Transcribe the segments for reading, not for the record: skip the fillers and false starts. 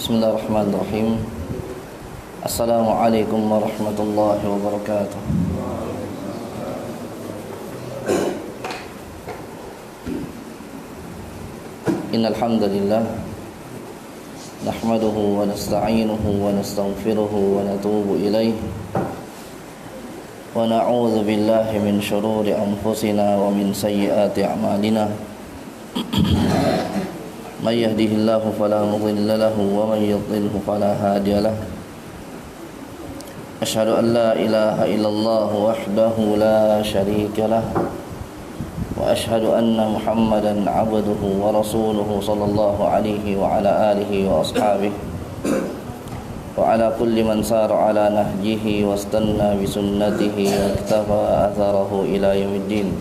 Bismillahirrahmanirrahim. Assalamualaikum warahmatullahi wabarakatuh. Innal hamdalillah nahmaduhu wa nasta'inuhu wa nastaghfiruhu wa natubu ilayh wa na'udzu billahi min shururi anfusina wa min sayyiati a'malina. Man yahdihillahu fala mudilla lahu wa man yudlilhu fala hadiya lahu. Asyhadu an la ilaha illallah wahdahu la syarika lah wa asyhadu anna Muhammadan 'abduhu wa rasuluhu sallallahu alaihi wa ala alihi wa ashabihi wa ala kulli man sara ala nahjihi wastanna bi sunnatihi wa iktafa atharahu ila yaumiddin.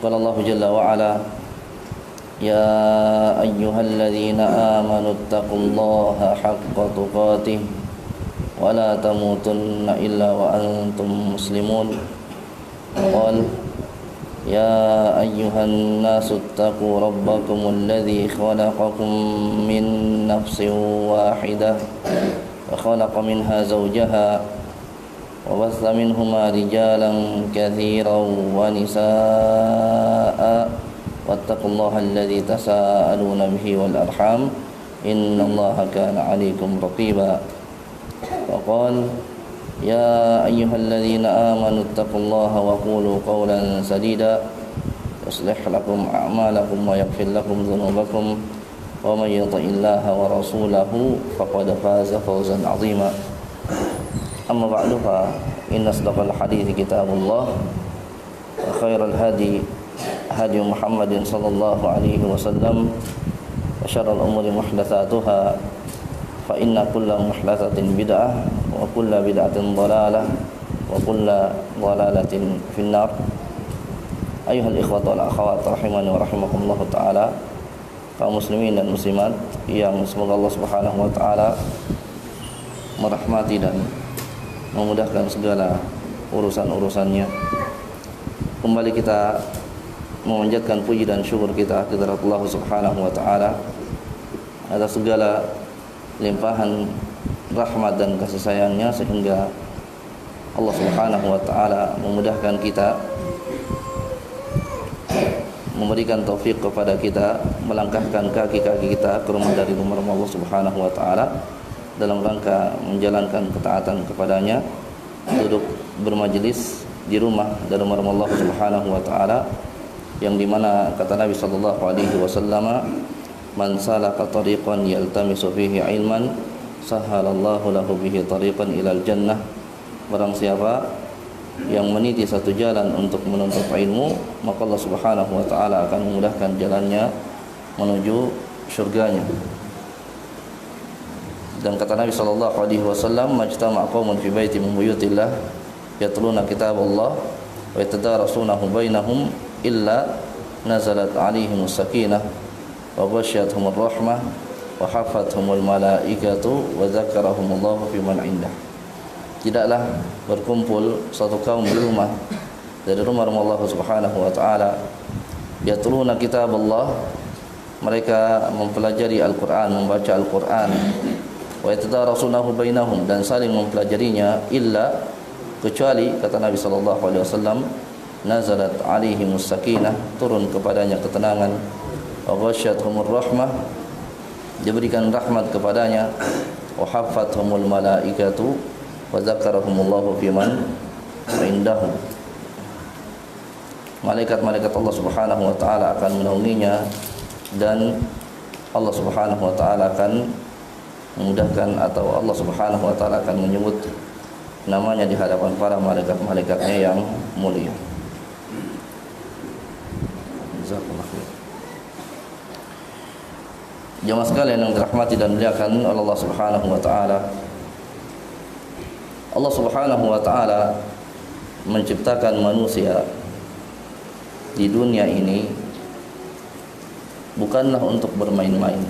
Qala Allah jalla wa ala: Ya ayyuhalladzina amanu taqullaha haqqa tuqatih wa la tamutunna illa wa antum muslimun. Qala Ya ayyuhan nasu taqu rabbakumul ladzi khalaqakum min nafsin wahidah wa khalaqa minha zawjaha wa batha minhuma rijalan katsiran wa nisaa'a wattaqullaha alladzi tasaaluna bihi wal arham innallaha kana 'alaikum raqiba. Wa qala Ya ayyuhalladzina amanu taqullaha wa qulu qawlan sadida yuslih lakum a'malakum wa yaghfir lakum dhunubakum wa may yuti'illaha wa rasulahu faqad faza fawzan 'azima. Amma ba'du, fa inna asdaqal hadithi kitabullah wa khairal hadi hadi Muhammadin sallallahu alaihi wasallam wa syarrul umuri muhdatsatuha fa inna kulla muhdatsatin bid'ah wa kulla bid'atin dhalalah wa kulla dhalalatin finnar. Ayuhal ikhwatu wal akhawat rahimani wa rahimakumullah taala, kaum muslimin dan muslimat yang semoga Allah Subhanahu wa taala merahmati dan memudahkan segala urusan-urusannya. Kembali kita memanjatkan puji dan syukur kita kepada Allah Subhanahu wa taala atas segala limpahan rahmat dan kasih sayangnya, sehingga Allah Subhanahu wa taala memudahkan kita, memberikan taufik kepada kita melangkahkan kaki-kaki kita ke rumah dari rumah Allah Subhanahu wa taala dalam rangka menjalankan ketaatan kepadanya, duduk bermajelis di rumah dari rumah Allah Subhanahu wa taala, yang dimana kata Nabi sallallahu alaihi wasallam, man salaka tariqan yaltamisu fihi ilman sahalallahu lahu bihi tariqan ilal jannah. Barang siapa yang meniti satu jalan untuk menuntut ilmu, maka Allah Subhanahu wa taala akan memudahkan jalannya menuju surganya. Dan kata Nabi sallallahu alaihi wasallam, majtama'a qaumun fi baitin min buyutillah yatluna kitaballah wa yatadarasunahu bainahum illa nazalat alaihimus sakinah wa ghasyiyatuhumur rahmah wa hafathumul malaikatu wa dzakarahumullahu fi man indah. Tidaklah berkumpul satu kaum di rumah dari rumah Allah Subhanahu wa taala, yatluna kitaballah, mereka mempelajari Al-Qur'an, membaca Al-Qur'an, wa yatadarasunahu bainahum, dan saling mempelajarinya, illa, kecuali kata Nabi sallallahu alaihi wasallam, nazalat alaihimus sakinah, turun kepadanya ketenangan, wa ghasyiyatuhumur rahmah, diberikan rahmat kepadanya, wa hafathumul malaikatu wa dzakarahumullahu fiman indahu, malaikat-malaikat Allah Subhanahu wa taala akan menaunginya, dan Allah Subhanahu wa taala akan memudahkan, atau Allah Subhanahu wa taala akan menyebut namanya di hadapan para malaikat-malaikatnya yang mulia. Jazakallahu khair. Jemaah sekalian yang dirahmati dan dimuliakan oleh Allah Subhanahu wa taala, Allah Subhanahu wa taala menciptakan manusia di dunia ini bukanlah untuk bermain-main.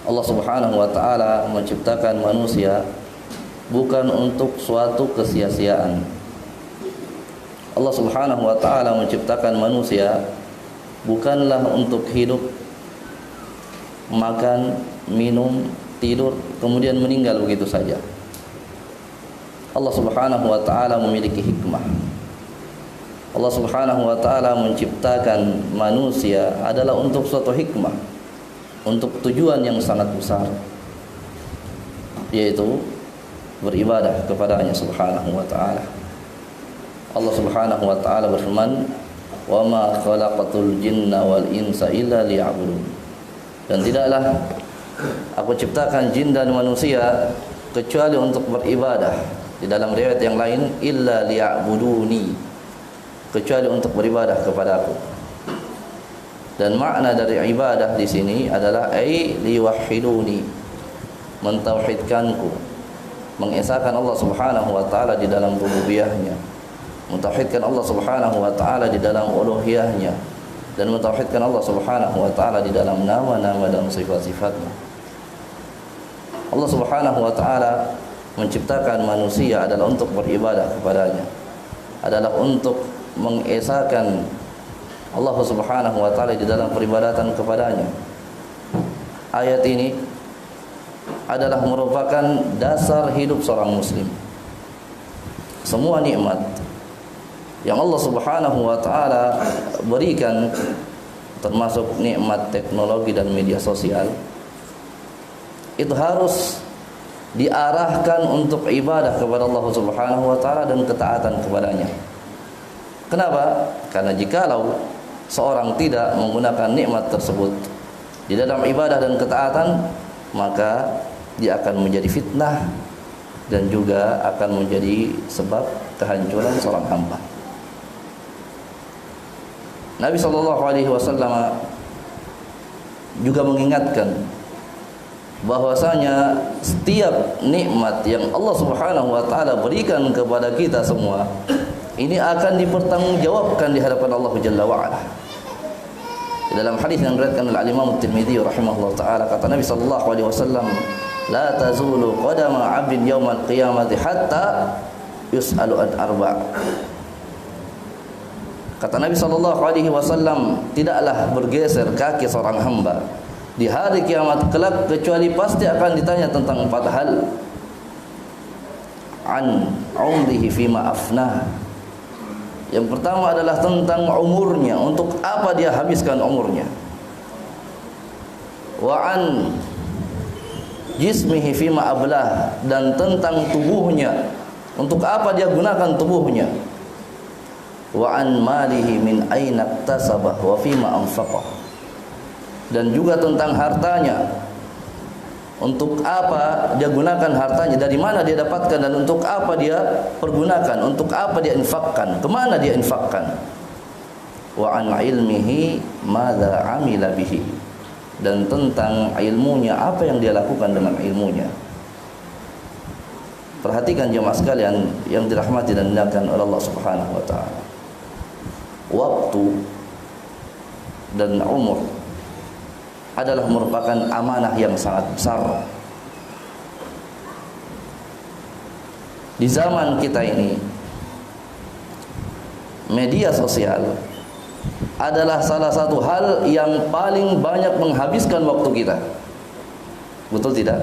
Allah Subhanahu wa taala menciptakan manusia bukan untuk suatu kesia-siaan. Allah Subhanahu wa taala menciptakan manusia bukanlah untuk hidup makan, minum, tidur, kemudian meninggal begitu saja. Allah Subhanahu wa taala memiliki hikmah. Allah Subhanahu wa taala menciptakan manusia adalah untuk suatu hikmah, untuk tujuan yang sangat besar, yaitu beribadah kepada-Nya Subhanahu wa taala. Allah Subhanahu wa taala berfirman, "Wa ma khalaqatul jinna wal insa illa liya'budun." Dan tidaklah aku ciptakan jin dan manusia kecuali untuk beribadah. Di dalam riwayat yang lain, illa liya'buduni, kecuali untuk beribadah kepadaku. Dan makna dari ibadah di sini adalah liwahhiduni, mentauhidkanku, mengesahkan Allah Subhanahu wa taala di dalam rububiyahnya, mentauhidkan Allah Subhanahu wa taala di dalam uluhiyahnya, dan mentauhidkan Allah Subhanahu wa taala di dalam nama-nama dan sifat-sifatnya. Allah Subhanahu wa taala menciptakan manusia adalah untuk beribadah kepadanya, adalah untuk mengesahkan Allah Subhanahu wa taala di dalam peribadatan kepadanya. Ayat ini adalah merupakan dasar hidup seorang muslim. Semua nikmat yang Allah Subhanahu wa taala berikan, termasuk nikmat teknologi dan media sosial, itu harus diarahkan untuk ibadah kepada Allah Subhanahu wa taala dan ketaatan kepadanya. Kenapa? Karena jikalau seorang tidak menggunakan nikmat tersebut di dalam ibadah dan ketaatan, maka dia akan menjadi fitnah dan juga akan menjadi sebab kehancuran seorang hamba. Nabi SAW juga mengingatkan bahwasanya setiap nikmat yang Allah Subhanahu wa taala berikan kepada kita semua ini akan dipertanggungjawabkan di hadapan Allah Jalla wa Ala. Di dalam hadis yang diriwayatkan oleh Imam Tirmidzi rahimahullah taala, kata Nabi sallallahu alaihi wasallam, "La tazulu qadama 'abdin yaumal qiyamati hatta yus'alu an arba'." Kata Nabi sallallahu alaihi wasallam, tidaklah bergeser kaki seorang hamba di hari kiamat kelak kecuali pasti akan ditanya tentang 4 hal. An umrihi fima afnah. Yang pertama adalah tentang umurnya, untuk apa dia habiskan umurnya. Wa an jismihi fima ablah, dan tentang tubuhnya, untuk apa dia gunakan tubuhnya. Wa an malihi min aina iktasabah wa fima anfaqah, dan juga tentang hartanya, untuk apa dia gunakan hartanya, dari mana dia dapatkan dan untuk apa dia pergunakan, untuk apa dia infakkan, kemana dia infakkan. Wa an ilmihi madza amila bihi, dan tentang ilmunya, apa yang dia lakukan dengan ilmunya. Perhatikan jemaah sekalian yang dirahmati dan dimuliakan oleh Allah Subhanahu wa taala. Waktu dan umur adalah merupakan amanah yang sangat besar. Di zaman kita ini, media sosial adalah salah satu hal yang paling banyak menghabiskan waktu kita. Betul tidak?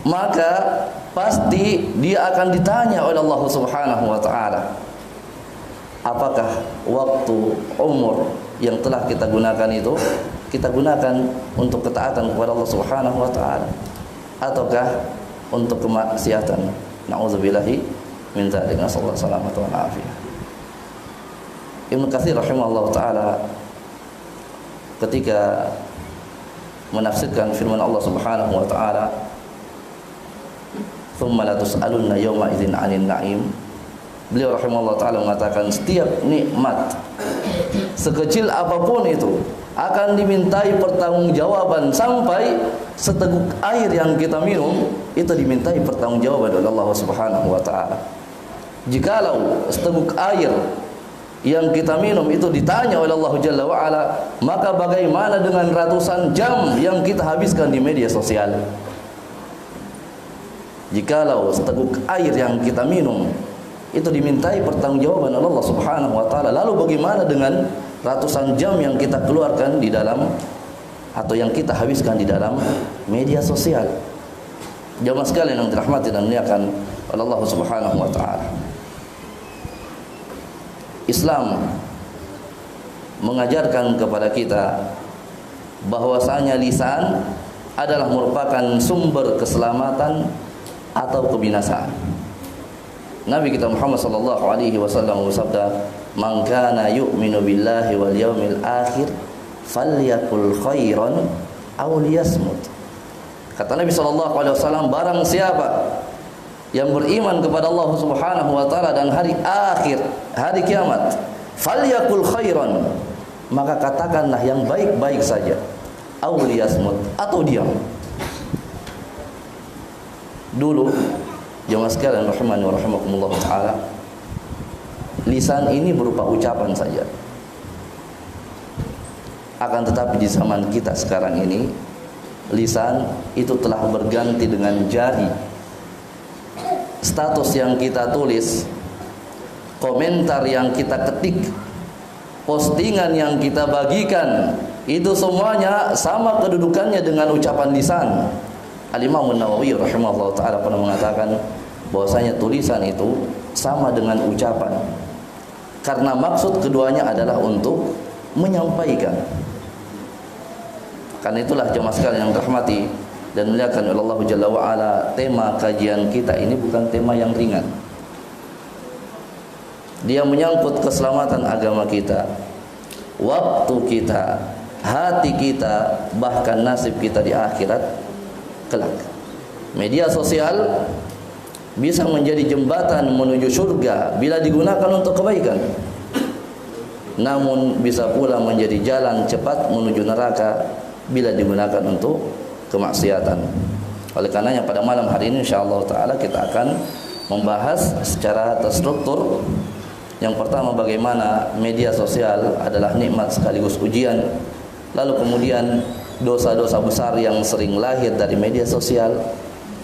Maka pasti dia akan ditanya oleh Allah Subhanahu wa taala, apakah waktu, umur yang telah kita gunakan itu kita gunakan untuk ketaatan kepada Allah Subhanahu wa taala, ataukah untuk kemaksiatan? Nauzubillahi min dzalik, nasallahu salamata wal afiyah. Ibnu Katsir rahimahullah taala ketika menafsirkan firman Allah Subhanahu wa taala, "Tsumma la tus'alunna yawma idzin 'anil na'im." Beliau rahimahullah ta'ala mengatakan, setiap nikmat sekecil apapun itu akan dimintai pertanggungjawaban, sampai seteguk air yang kita minum itu dimintai pertanggungjawaban oleh Allah Subhanahu wa taala. Jikalau seteguk air yang kita minum itu ditanya oleh Allah Jalla wa Ala, maka bagaimana dengan ratusan jam yang kita habiskan di media sosial? Jikalau seteguk air yang kita minum itu dimintai pertanggungjawaban oleh Allah Subhanahu wa taala, lalu bagaimana dengan ratusan jam yang kita keluarkan di dalam atau yang kita habiskan di dalam media sosial. Jamaah sekalian yang dirahmati dan dimuliakan oleh Allah Subhanahu wa taala. Islam mengajarkan kepada kita bahwasanya lisan adalah merupakan sumber keselamatan atau kebinasaan. Nabi kita Muhammad sallallahu alaihi wasallam bersabda, "Man kana yu'minu billahi wal yawmil akhir falyakul khairan aw liyasmut." Kata Nabi sallallahu alaihi wasallam, barang siapa yang beriman kepada Allah Subhanahu wa taala dan hari akhir, hari kiamat, falyakul khairan, maka katakanlah yang baik-baik saja, aw liyasmut, atau diam. Dulu jemaah sekalian rahimani wa rahimakumullah taala, lisan ini berupa ucapan saja. Akan tetapi di zaman kita sekarang ini, lisan itu telah berganti dengan jari. Status yang kita tulis, komentar yang kita ketik, postingan yang kita bagikan, itu semuanya sama kedudukannya dengan ucapan lisan. Al-Imam An-Nawawi rahimahullah ta'ala pernah mengatakan bahwasanya tulisan itu sama dengan ucapan, karena maksud keduanya adalah untuk menyampaikan. Karena itulah jemaah sekalian yang dirahmati dan dimuliakan oleh Allah Jalla wa Ala, tema kajian kita ini bukan tema yang ringan. Dia menyangkut keselamatan agama kita, waktu kita, hati kita, bahkan nasib kita di akhirat kelak. Media sosial bisa menjadi jembatan menuju surga bila digunakan untuk kebaikan, namun bisa pula menjadi jalan cepat menuju neraka bila digunakan untuk kemaksiatan. Oleh karenanya pada malam hari ini insyaallah taala kita akan membahas secara terstruktur. Yang pertama, bagaimana media sosial adalah nikmat sekaligus ujian. Lalu kemudian dosa-dosa besar yang sering lahir dari media sosial.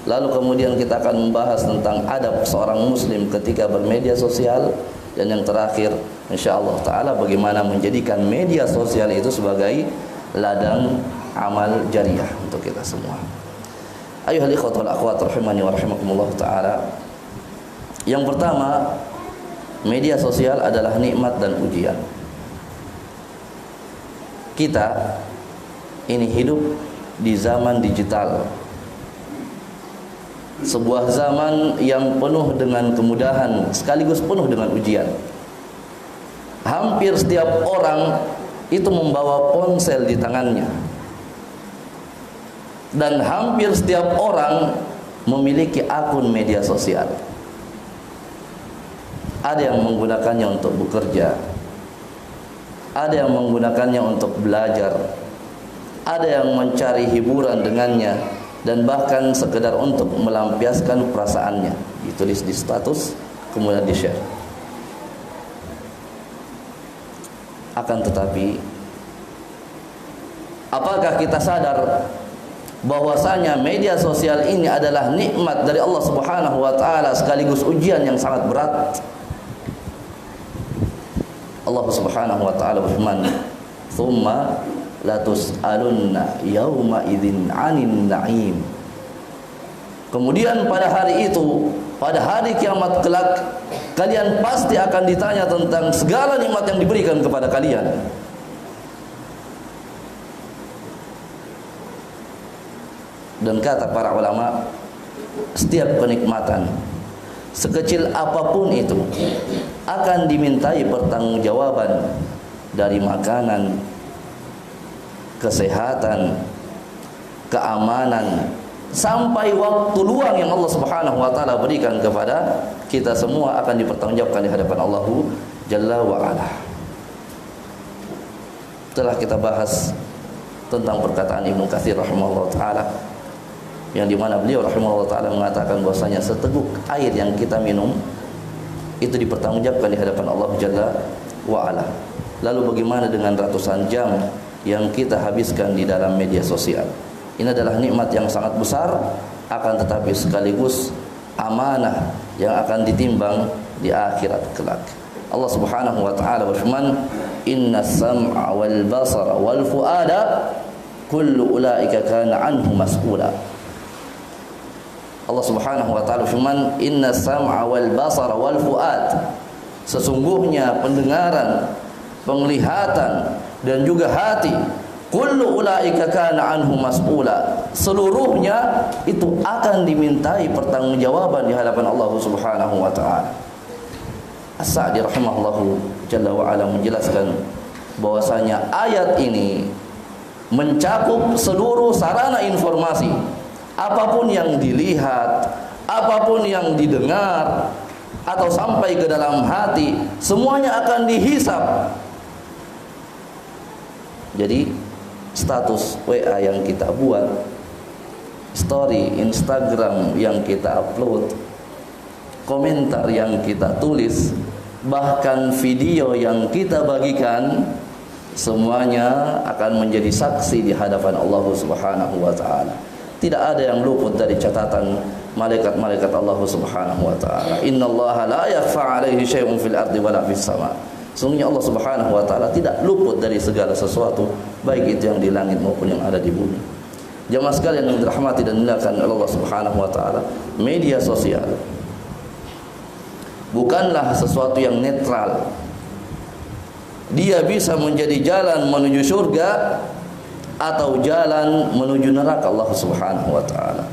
Lalu kemudian kita akan membahas tentang adab seorang muslim ketika bermedia sosial. Dan yang terakhir insyaallah taala, bagaimana menjadikan media sosial itu sebagai ladang amal jariah untuk kita semua. Ayuhal ikhwatul akhwat rahimani wa rahimakumullah taala. Yang pertama, media sosial adalah nikmat dan ujian. Kita ini hidup di zaman digital, sebuah zaman yang penuh dengan kemudahan sekaligus penuh dengan ujian. Hampir setiap orang itu membawa ponsel di tangannya, dan hampir setiap orang memiliki akun media sosial. Ada yang menggunakannya untuk bekerja, ada yang menggunakannya untuk belajar, ada yang mencari hiburan dengannya, dan bahkan sekedar untuk melampiaskan perasaannya, ditulis di status kemudian di-share. Akan tetapi, apakah kita sadar bahwasanya media sosial ini adalah nikmat dari Allah Subhanahu wa taala sekaligus ujian yang sangat berat? Allah Subhanahu wa taala berfirman, "Tsumma latus'alunna yauma idzin 'anin na'im." Kemudian pada hari itu, pada hari kiamat kelak, kalian pasti akan ditanya tentang segala nikmat yang diberikan kepada kalian. Dan kata para ulama, setiap kenikmatan sekecil apapun itu akan dimintai pertanggungjawaban, dari makanan, kesehatan, keamanan, sampai waktu luang yang Allah Subhanahu wa taala berikan kepada kita semua akan dipertanggungjawabkan di hadapan Allah Jalla wa Ala. Telah kita bahas tentang perkataan Ibnu Katsir rahimahullah taala, yang dimana beliau rahimahullah taala mengatakan bahwasanya seteguk air yang kita minum itu dipertanggungjawabkan di hadapan Allah Jalla wa Ala. Lalu bagaimana dengan ratusan jam yang kita habiskan di dalam media sosial? Ini adalah nikmat yang sangat besar, akan tetapi sekaligus amanah yang akan ditimbang di akhirat kelak. Allah Subhanahu wa taala berfirman, "Innas sam'a wal basara wal fuada kullu ulaika kana anhu mas'ula. Allah Subhanahu wa taala firman, inna sam'a wal basara wal fuad, sesungguhnya pendengaran, penglihatan dan juga hati, kullu ulaika kana anhu mas'ula, seluruhnya itu akan dimintai pertanggungjawaban di hadapan Allah Subhanahu wa taala. As-Sa'di rahimahullahu jalla wa ala menjelaskan bahwasanya ayat ini mencakup seluruh sarana informasi. Apapun yang dilihat, apapun yang didengar atau sampai ke dalam hati, semuanya akan dihisab. Jadi status WA yang kita buat, story Instagram yang kita upload, komentar yang kita tulis, bahkan video yang kita bagikan, semuanya akan menjadi saksi di hadapan Allah Subhanahu wa taala. Tidak ada yang luput dari catatan malaikat-malaikat Allah Subhanahu wa taala. Innallaha la yakhfa 'alaihi syai'un fil ardi wala fis sama'. Sungguhnya Allah Subhanahu wa taala tidak luput dari segala sesuatu, baik itu yang di langit maupun yang ada di bumi. Jamaah sekalian yang dirahmati dan dimuliakan oleh Allah Subhanahu wa taala, media sosial bukanlah sesuatu yang netral. Dia bisa menjadi jalan menuju surga atau jalan menuju neraka Allah Subhanahu wa taala.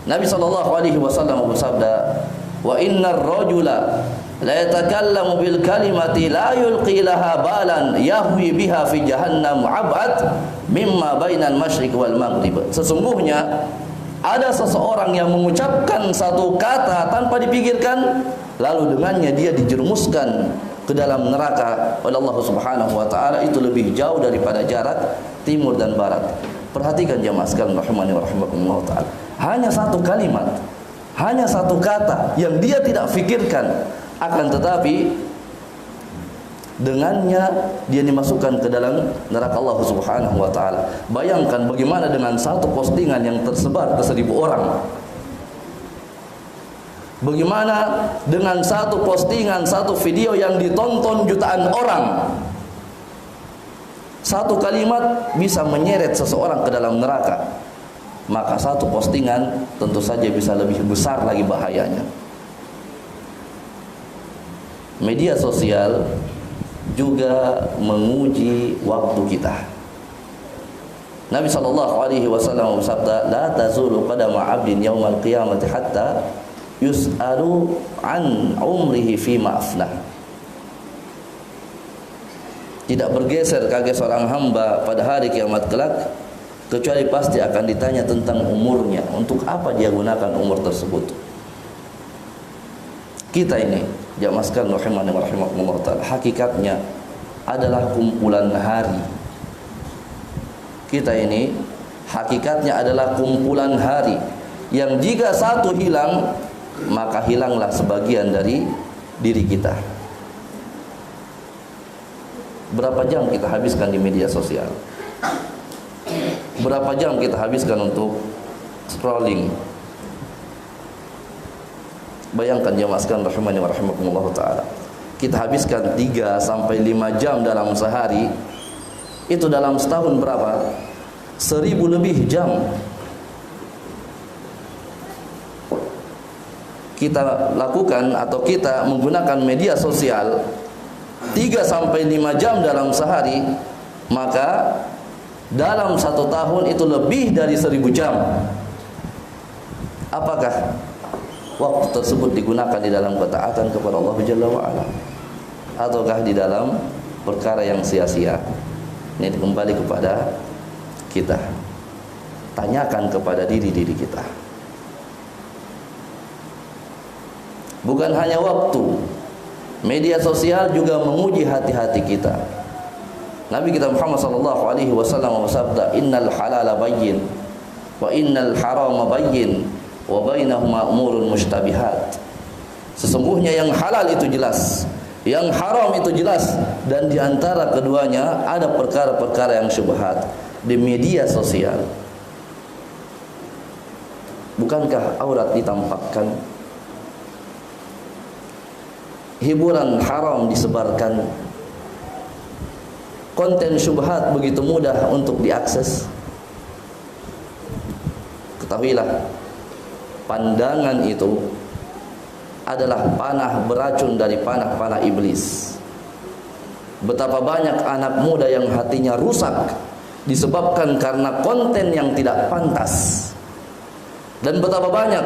Nabi sallallahu alaihi wasallam bersabda, "Wa innar rajula la yatakallamu bil kalimati la yulqi laha balan yahwi biha fi jahannam ab'ad mimma bainal masyriq wal maghrib." Sesungguhnya ada seseorang yang mengucapkan satu kata tanpa dipikirkan, lalu dengannya dia dijerumuskan ke dalam neraka oleh Allah Subhanahu wa taala, itu lebih jauh daripada jarak timur dan barat. Perhatikan jemaah sekalian rahimani wa rahimakumullah taala. Hanya satu kalimat, hanya satu kata yang dia tidak fikirkan, akan tetapi dengannya dia dimasukkan ke dalam neraka Allah Subhanahu wa taala. Bayangkan bagaimana dengan satu postingan yang tersebar ke 1000 orang. Bagaimana dengan satu postingan, satu video yang ditonton jutaan orang? Satu kalimat bisa menyeret seseorang ke dalam neraka. Maka satu postingan tentu saja bisa lebih besar lagi bahayanya. Media sosial juga menguji waktu kita. Nabi sallallahu alaihi wasallam bersabda, "La tazulu qadama 'abdin yaumal qiyamati hatta yus'alu an umrihi fima afnah." Tidak bergeser kaki seorang hamba pada hari kiamat kelak kecuali pasti akan ditanya tentang umurnya, untuk apa dia gunakan umur tersebut. Kita ini jamaah sekalian rahimani wa rahimakumullah taala, hakikatnya adalah kumpulan hari. Kita ini hakikatnya adalah kumpulan hari yang jika satu hilang, maka hilanglah sebagian dari diri kita. Berapa jam kita habiskan di media sosial? Berapa jam kita habiskan untuk scrolling? Bayangkan jemaah sekalian rahimani wa rahimakumullah taala. Kita habiskan 3 sampai 5 jam dalam sehari. Itu dalam setahun berapa? 1000 lebih jam. Kita lakukan atau kita menggunakan media sosial 3 sampai 5 jam dalam sehari, maka dalam 1 tahun itu lebih dari 1000 jam. Apakah waktu tersebut digunakan di dalam ketaatan kepada Allah Jalla wa'ala, ataukah di dalam perkara yang sia-sia? Ini kembali kepada kita. Tanyakan kepada diri-diri kita. Bukan hanya waktu, media sosial juga menguji hati-hati kita. Nabi kita Muhammad sallallahu alaihi wasallam bersabda, "Innal halala bayyin wa innal harama bayyin wa bainahuma umurun mushtabihat." Sesungguhnya yang halal itu jelas, yang haram itu jelas, dan di antara keduanya ada perkara-perkara yang syubhat. Di media sosial, bukankah aurat ditampakkan? Hiburan haram disebarkan. konten syubhat begitu mudah untuk diakses? Ketahuilah, pandangan itu adalah panah beracun dari panah-panah iblis. Betapa banyak anak muda yang hatinya rusak disebabkan karena konten yang tidak pantas. Dan betapa banyak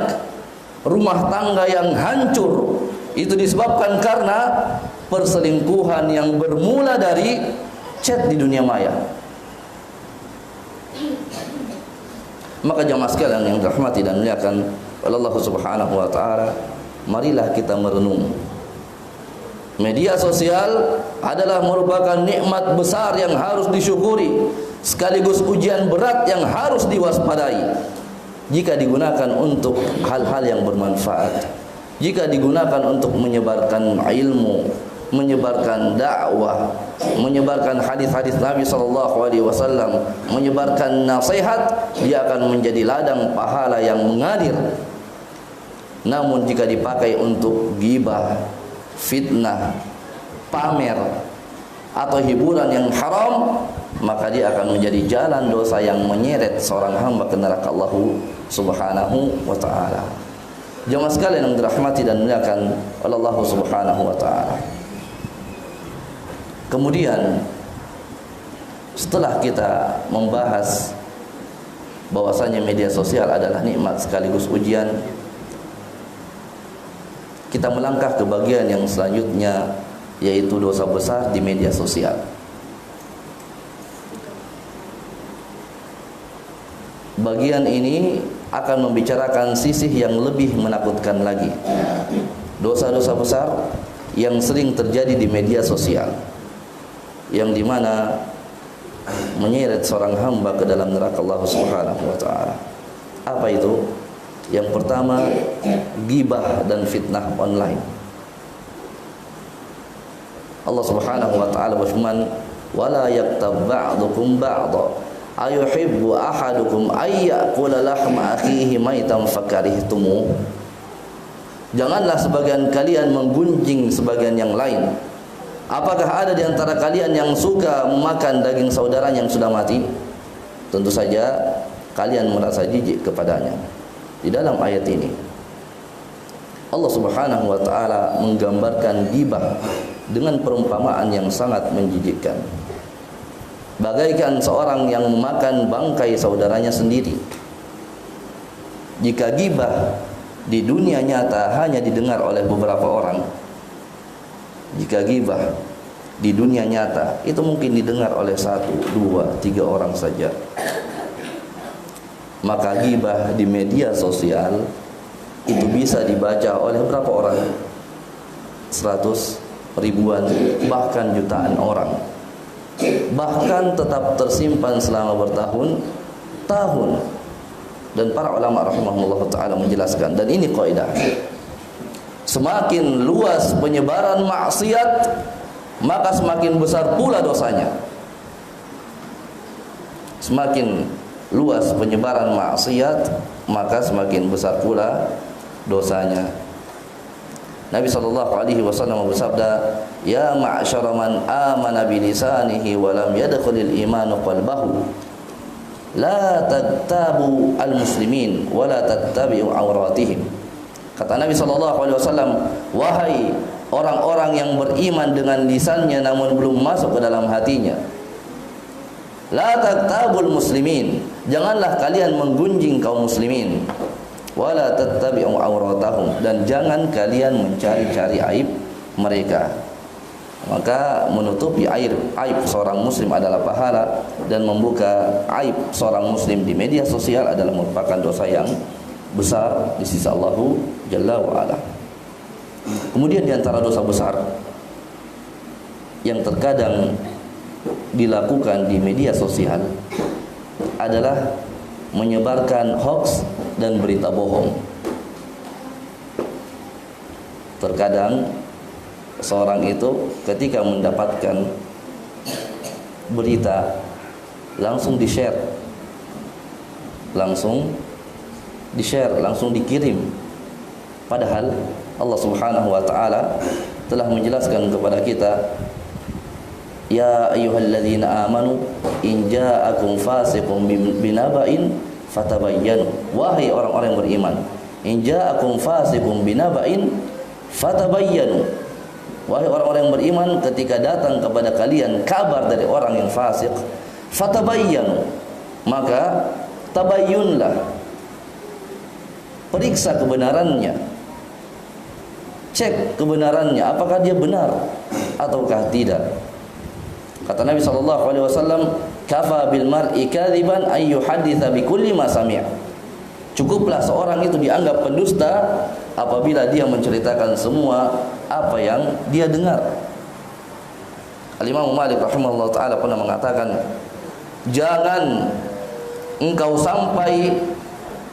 rumah tangga yang hancur itu disebabkan karena perselingkuhan yang bermula dari chat di dunia maya. Maka jamaah sekalian yang dirahmati dan dimuliakan oleh Allah Subhanahu wa taala, marilah kita merenung. Media sosial adalah merupakan nikmat besar yang harus disyukuri, sekaligus ujian berat yang harus diwaspadai. Jika digunakan untuk hal-hal yang bermanfaat, jika digunakan untuk menyebarkan ilmu, menyebarkan dakwah, menyebarkan hadis-hadis Nabi SAW, menyebarkan nasihat, dia akan menjadi ladang pahala yang mengalir. Namun jika dipakai untuk ghibah, fitnah, pamer, atau hiburan yang haram, maka dia akan menjadi jalan dosa yang menyeret seorang hamba ke neraka Allah Subhanahu wa ta'ala. Jemaah sekalian yang dirahmati dan dimuliakan oleh Allah Subhanahu wa ta'ala. Kemudian setelah kita membahas bahwasanya media sosial adalah nikmat sekaligus ujian, kita melangkah ke bagian yang selanjutnya, yaitu dosa besar di media sosial. Bagian ini akan membicarakan sisi yang lebih menakutkan lagi, dosa-dosa besar yang sering terjadi di media sosial, yang dimana menyeret seorang hamba ke dalam neraka Allah Subhanahu wa ta'ala. Apa itu? Yang pertama, ghibah dan fitnah online. Allah Subhanahu wa ta'ala berfirman, "Wala yaktab ba'dukum ba'dha ayuhibbu ahadukum ayyakula lahma akhihi maitan fakarihtumu." Janganlah sebagian kalian menggunjing sebagian yang lain. Apakah ada di antara kalian yang suka memakan daging saudara yang sudah mati? Tentu saja kalian merasa jijik kepadanya. Di dalam ayat ini Allah Subhanahu wa ta'ala menggambarkan ghibah dengan perumpamaan yang sangat menjijikkan, bagaikan seorang yang memakan bangkai saudaranya sendiri. Jika ghibah di dunia nyata hanya didengar oleh beberapa orang, jika ghibah di dunia nyata itu mungkin didengar oleh 1, 2, 3 orang saja, maka ghibah di media sosial itu bisa dibaca oleh berapa orang? 100, ribuan, bahkan jutaan orang. Bahkan tetap tersimpan selama bertahun-tahun. Dan para ulama rahimahullah ta'ala menjelaskan, dan ini kaidah, semakin luas penyebaran maksiat, maka semakin besar pula dosanya. Semakin luas penyebaran maksiat, maka semakin besar pula dosanya. Nabi SAW bersabda, "Ya ma'syara man amana bilisanihi wa lam yadkhulil imanu qalbahu, la tattabu al-muslimin wa la tattabi'u awratihim." Kata Nabi SAW, wahai orang-orang yang beriman dengan lisannya namun belum masuk ke dalam hatinya, la tattabul muslimin, janganlah kalian menggunjing kaum muslimin, wala tattabi'u awratahum, dan jangan kalian mencari-cari aib mereka. Maka menutupi aib seorang muslim adalah pahala, dan membuka aib seorang muslim di media sosial adalah merupakan dosa yang besar di sisi Allah Jalla wa Ala. Kemudian di antara dosa besar yang terkadang dilakukan di media sosial adalah menyebarkan hoax dan berita bohong. Terkadang seorang itu ketika mendapatkan berita langsung di-share, langsung dikirim. Padahal Allah Subhanahu wa ta'ala telah menjelaskan kepada kita, Ya ayyuhalladzina amanu in ja'akum fasiqun binaba'in fatabayyanu. Wahai orang-orang yang beriman, in ja'akum fasiqun binaba'in fatabayyanu. Wahai orang-orang yang beriman, ketika datang kepada kalian kabar dari orang yang fasik, fatabayyanu, maka tabayyunlah, periksa kebenarannya, cek kebenarannya, apakah dia benar ataukah tidak. Kata Nabi SAW, kafa bil mar'i kadziban ay yuhadditsa bi kulli ma sami'a. Cukuplah seorang itu dianggap pendusta apabila dia menceritakan semua apa yang dia dengar. Al-Imam Malik rahimahullah ta'ala pernah mengatakan, jangan engkau sampai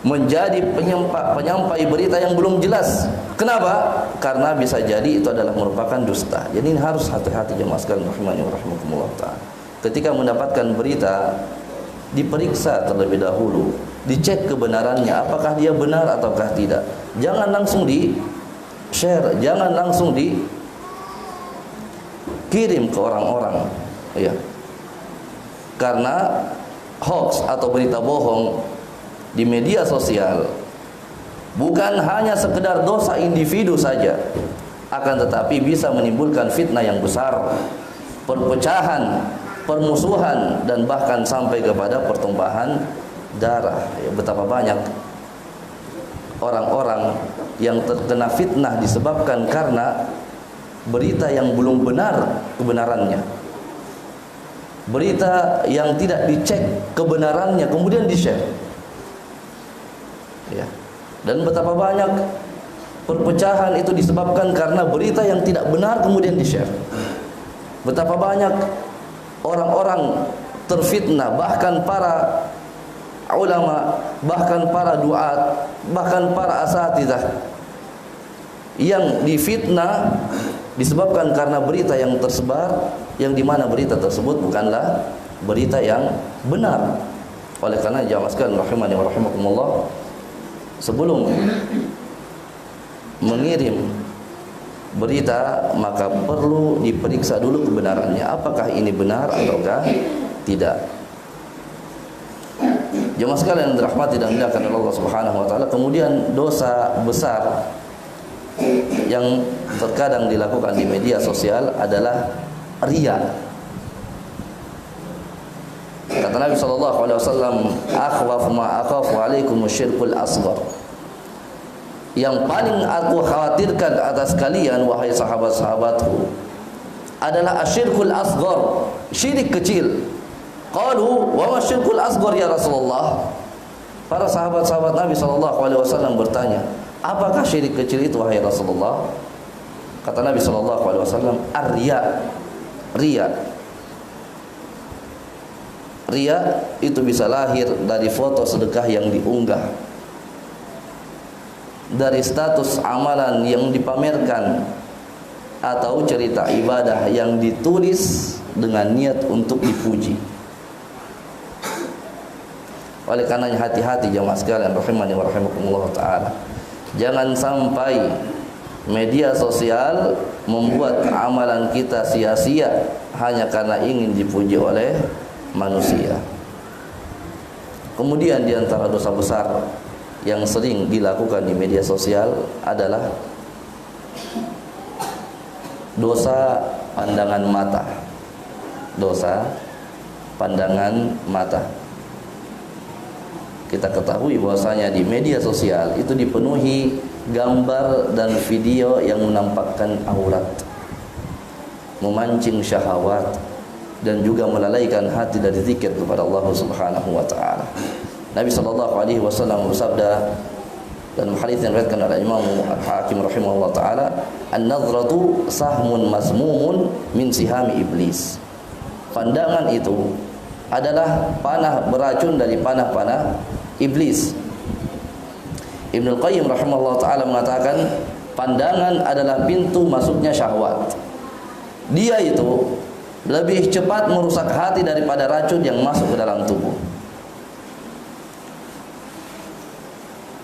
menjadi penyampai berita yang belum jelas. Kenapa? Karena bisa jadi itu adalah merupakan dusta. Jadi ini harus hati-hati jemaah sekalian rahimani wa rahimakumullah ta'ala. Ketika mendapatkan berita, diperiksa terlebih dahulu, dicek kebenarannya, apakah dia benar ataukah tidak. Jangan langsung di share, jangan langsung dikirim ke orang-orang, ya. Karena hoax atau berita bohong di media sosial bukan hanya sekedar dosa individu saja, akan tetapi bisa menimbulkan fitnah yang besar, perpecahan, permusuhan, dan bahkan sampai kepada pertumpahan darah. Ya, betapa banyak orang-orang yang terkena fitnah disebabkan karena berita yang belum benar kebenarannya, berita yang tidak dicek kebenarannya kemudian di-share, ya. Dan betapa banyak perpecahan itu disebabkan karena berita yang tidak benar kemudian di-share. Betapa banyak orang-orang terfitnah, bahkan para ulama, bahkan para duat, bahkan para asatidzah yang difitnah disebabkan karena berita yang tersebar, yang dimana berita tersebut bukanlah berita yang benar. Oleh karena jamaah sekalian rahimani wa rahimakumullah, sebelum mengirim berita maka perlu diperiksa dulu kebenarannya, apakah ini benar ataukah tidak. Jemaah sekalian yang dirahmati dan dimuliakan oleh Allah Subhanahu wa taala, kemudian dosa besar yang terkadang dilakukan di media sosial adalah riya. Kata Nabi sallallahu alaihi wasallam, akhwaf ma akhafu alaikum syirkul asghar. Yang paling aku khawatirkan atas kalian wahai sahabat-sahabatku adalah asyirkul asghar, syirik kecil. Qalu wa ma syirkul asghar ya Rasulullah? Para sahabat-sahabat Nabi sallallahu alaihi wasallam bertanya, apakah syirik kecil itu wahai Rasulullah? Kata Nabi sallallahu alaihi wasallam, ar-riya. Riya. Riya itu bisa lahir dari foto sedekah yang diunggah, dari status amalan yang dipamerkan, atau cerita ibadah yang ditulis dengan niat untuk dipuji. Oleh karenanya hati-hati jemaah sekalian rahimani wa rahimakumullah taala. Jangan sampai media sosial membuat amalan kita sia-sia hanya karena ingin dipuji oleh manusia. Kemudian di antara dosa besar yang sering dilakukan di media sosial adalah dosa pandangan mata. Dosa pandangan mata. Kita ketahui bahwasanya di media sosial itu dipenuhi gambar dan video yang menampakkan aurat, memancing syahwat, dan juga melalaikan hati dari zikir kepada Allah Subhanahu wa taala. Nabi sallallahu alaihi wasallam bersabda dalam hadis yang diriwayatkan oleh Imam Al-Hakim rahimahullah taala, "An-nadhratu sahmun masmumun min sihami iblis." Pandangan itu adalah panah beracun dari panah-panah iblis. Ibnu Qayyim rahimahullah taala mengatakan, pandangan adalah pintu masuknya syahwat. Dia itu lebih cepat merusak hati daripada racun yang masuk ke dalam tubuh.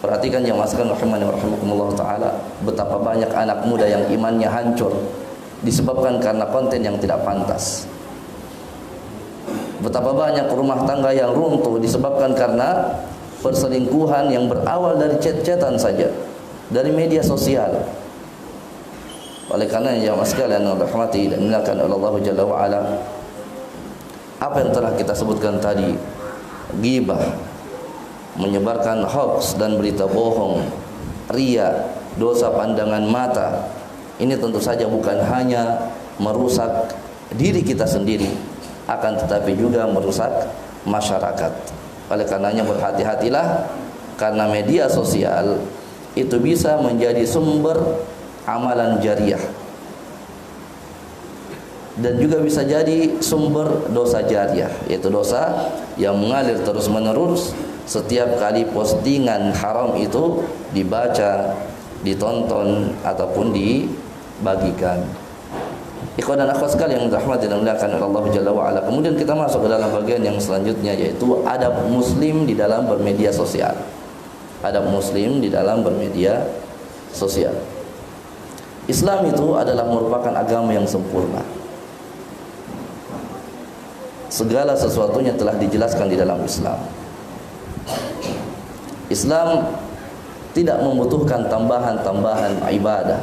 Perhatikan yang masukkan rahimani wa rahimakumullah taala, betapa banyak anak muda yang imannya hancur disebabkan karena konten yang tidak pantas. Betapa banyak rumah tangga yang runtuh disebabkan karena perselingkuhan yang berawal dari chat-chatan saja, dari media sosial. Oleh karena yang sekalian yang dirahmati dan dimuliakan oleh Allah Jalla wa Ala, apa yang telah kita sebutkan tadi, ghibah, menyebarkan hoax dan berita bohong, riya, dosa pandangan mata, ini tentu saja bukan hanya merusak diri kita sendiri, akan tetapi juga merusak masyarakat. Oleh karenanya berhati-hatilah, karena media sosial itu bisa menjadi sumber amalan jariah dan juga bisa jadi sumber dosa jariah, yaitu dosa yang mengalir terus menerus setiap kali postingan haram itu dibaca, ditonton ataupun dibagikan. Ikhwan dan akhwat sekalian yang dirahmati dan dimuliakan oleh Allah Jalla wa Ala. Kemudian kita masuk ke dalam bagian yang selanjutnya, yaitu adab muslim di dalam bermedia sosial. Adab muslim di dalam bermedia sosial. Islam itu adalah merupakan agama yang sempurna. Segala sesuatunya telah dijelaskan di dalam Islam. Islam tidak membutuhkan tambahan-tambahan ibadah,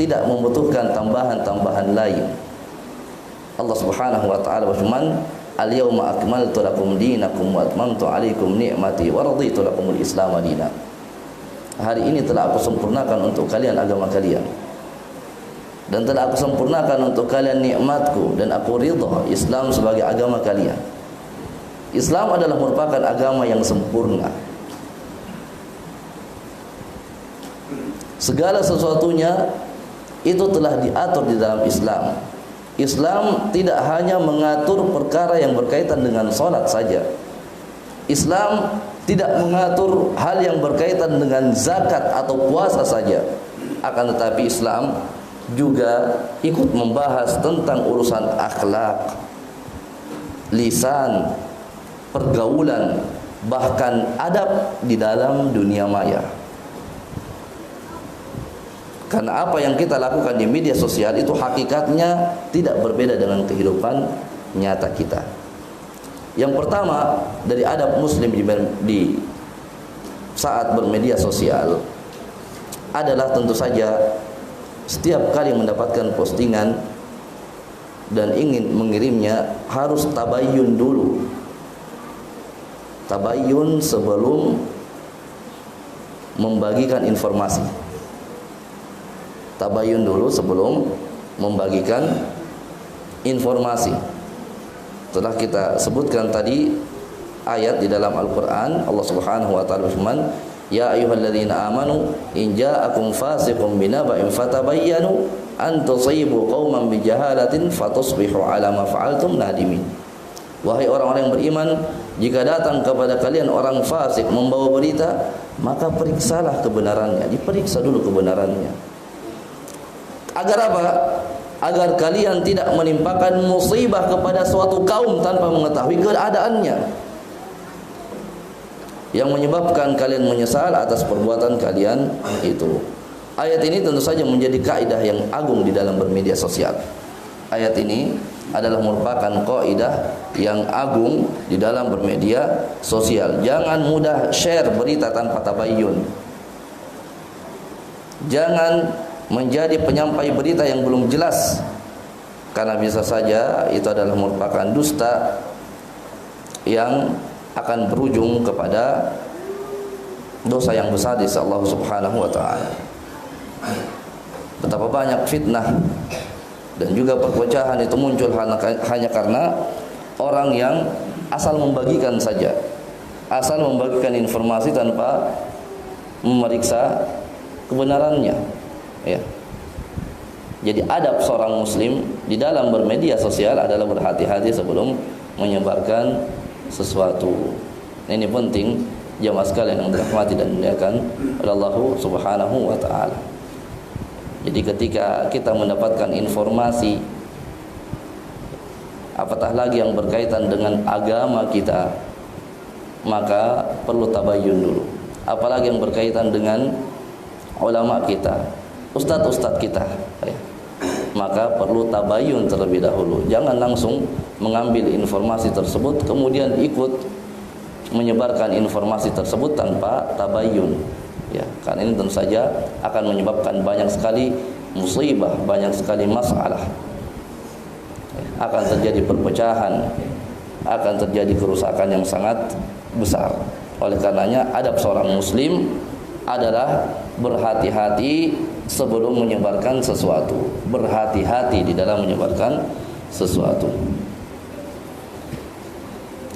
tidak membutuhkan tambahan-tambahan lain. Allah Subhanahu wa taala berfirman, "Al-yauma akmaltu lakum dinakum wa atmamtu 'alaikum ni'mati wa raditu lakumul Islam dinan." Hari ini telah aku sempurnakan untuk kalian agama kalian, dan telah aku sempurnakan untuk kalian nikmatku, dan aku ridha Islam sebagai agama kalian. Islam adalah merupakan agama yang sempurna. Segala sesuatunya itu telah diatur di dalam Islam. Islam tidak hanya mengatur perkara yang berkaitan dengan salat saja. Islam tidak mengatur hal yang berkaitan dengan zakat atau puasa saja. Akan tetapi Islam juga ikut membahas tentang urusan akhlak, lisan, pergaulan, bahkan adab di dalam dunia maya. Karena apa yang kita lakukan di media sosial itu hakikatnya tidak berbeda dengan kehidupan nyata kita. Yang pertama dari adab muslim di saat bermedia sosial adalah tentu saja setiap kali mendapatkan postingan dan ingin mengirimnya harus tabayyun dulu. Tabayyun sebelum membagikan informasi. Tabayyun dulu sebelum membagikan informasi. Setelah kita sebutkan tadi ayat di dalam Al-Qur'an, Allah Subhanahu wa taala berfirman, "Ya ayyuhalladzina amanu in ja'akum fasiqun binaba'in fatabayyanu an tusibu qauman bijahalatin fatusbihu 'ala ma fa'altum nadimin." Wahai orang-orang yang beriman, jika datang kepada kalian orang fasik membawa berita, maka periksalah kebenarannya. Diperiksa dulu kebenarannya. Agar apa? Agar kalian tidak menimpakan musibah kepada suatu kaum tanpa mengetahui keadaannya, yang menyebabkan kalian menyesal atas perbuatan kalian itu. Ayat ini tentu saja menjadi kaidah yang agung di dalam bermedia sosial. Ayat ini adalah merupakan kaidah yang agung di dalam bermedia sosial. Jangan mudah share berita tanpa tabayyun. Jangan menjadi penyampai berita yang belum jelas, karena bisa saja itu adalah merupakan dusta yang akan berujung kepada dosa yang besar di sisi Allah Subhanahu wa taala. Betapa banyak fitnah dan juga perpecahan itu muncul hanya karena orang yang asal membagikan saja, asal membagikan informasi tanpa memeriksa kebenarannya. Ya. Jadi adab seorang muslim di dalam bermedia sosial adalah berhati-hati sebelum menyebarkan sesuatu. Ini penting jamaah sekalian yang dirahmati dan dimuliakan oleh Allah Subhanahu wa taala. Jadi ketika kita mendapatkan informasi, apatah lagi yang berkaitan dengan agama kita, maka perlu tabayyun dulu. Apalagi yang berkaitan dengan ulama kita, ustadz-ustadz kita, ya. maka perlu tabayun terlebih dahulu. Jangan langsung mengambil informasi tersebut kemudian ikut menyebarkan informasi tersebut tanpa tabayun. Ya, karena ini tentu saja akan menyebabkan banyak sekali musibah, banyak sekali masalah. Akan terjadi perpecahan, akan terjadi kerusakan yang sangat besar. Oleh karenanya adab seorang muslim adalah berhati-hati sebelum menyebarkan sesuatu, berhati-hati di dalam menyebarkan sesuatu.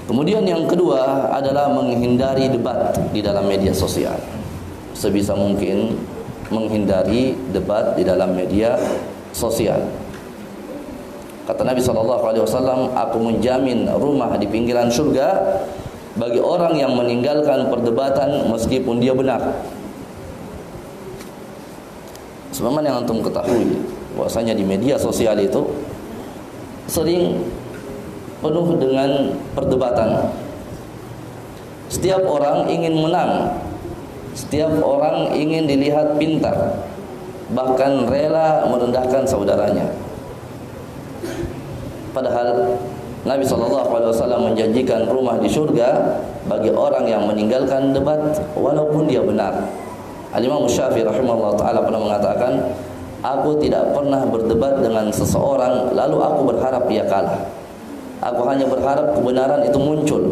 Kemudian yang kedua adalah menghindari debat di dalam media sosial. Sebisa mungkin menghindari debat di dalam media sosial. Kata Nabi SAW, aku menjamin rumah di pinggiran surga bagi orang yang meninggalkan perdebatan meskipun dia benar. Sebagaimana yang antum ketahui, bahwasanya di media sosial itu sering penuh dengan perdebatan. Setiap orang ingin menang, setiap orang ingin dilihat pintar, bahkan rela merendahkan saudaranya. Padahal Nabi SAW menjanjikan rumah di surga bagi orang yang meninggalkan debat walaupun dia benar. Al-Imam Syafi'i rahimahullah ta'ala pernah mengatakan, aku tidak pernah berdebat dengan seseorang lalu aku berharap dia kalah. Aku hanya berharap kebenaran itu muncul,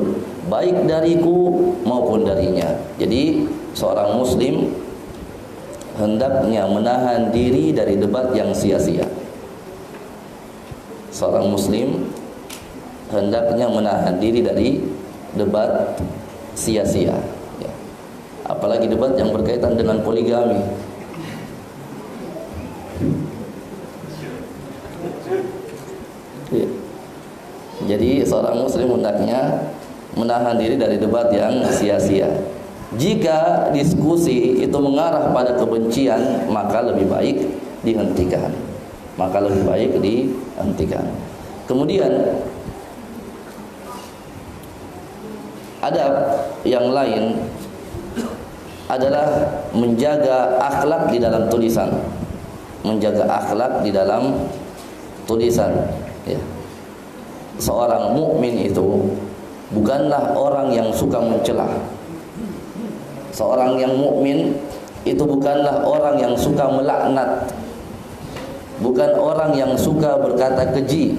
baik dariku maupun darinya. Jadi seorang muslim hendaknya menahan diri dari debat yang sia-sia. Seorang muslim hendaknya menahan diri dari debat sia-sia, ya. Apalagi debat yang berkaitan dengan poligami. Ya. Jadi seorang muslim hendaknya menahan diri dari debat yang sia-sia. Jika diskusi itu mengarah pada kebencian, maka lebih baik dihentikan. Kemudian adab yang lain adalah menjaga akhlak di dalam tulisan. Ya. Seorang mukmin itu bukanlah orang yang suka mencela. Seorang yang mukmin itu bukanlah orang yang suka melaknat, bukan orang yang suka berkata keji,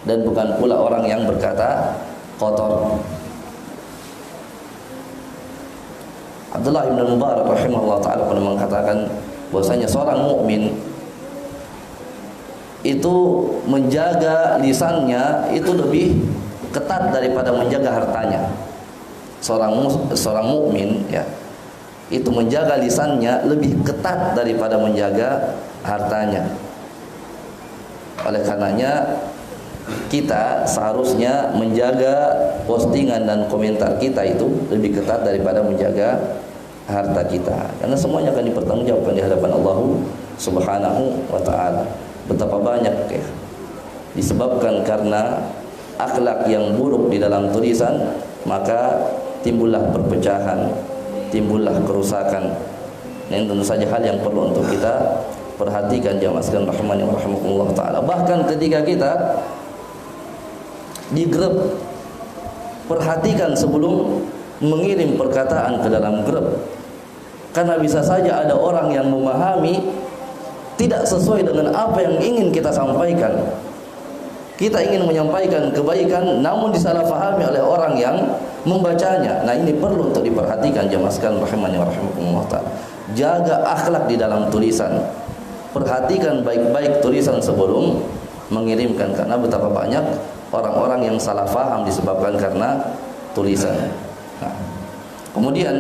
dan bukan pula orang yang berkata kotor. Abdullah bin Mubarak rahimahullah ta'ala pernah mengatakan bahwasanya seorang mukmin itu menjaga lisannya itu lebih ketat daripada menjaga hartanya. Seorang mukmin, ya, itu menjaga lisannya lebih ketat daripada menjaga hartanya. Oleh karenanya kita seharusnya menjaga postingan dan komentar kita itu lebih ketat daripada menjaga harta kita, karena semuanya akan dipertanggungjawabkan di hadapan Allah Subhanahu wa ta'ala. Betapa banyak, ya, disebabkan karena akhlak yang buruk di dalam tulisan, maka timbullah perpecahan, timbullah kerusakan. Ini tentu saja hal yang perlu untuk kita perhatikan, jamaah sekalian rahimani wa rahimakumullah ta'ala. Bahkan ketika kita di grup, perhatikan sebelum mengirim perkataan ke dalam grup, karena bisa saja ada orang yang memahami tidak sesuai dengan apa yang ingin kita sampaikan. Kita ingin menyampaikan kebaikan namun disalahfahami oleh orang yang membacanya. Nah, ini perlu untuk diperhatikan, jamaah sekalian rahimani wa rahimakumullah ta'ala. Jaga akhlak di dalam tulisan. Perhatikan baik-baik tulisan sebelum mengirimkan, karena betapa banyak orang-orang yang salah faham disebabkan karena tulisan. Nah, kemudian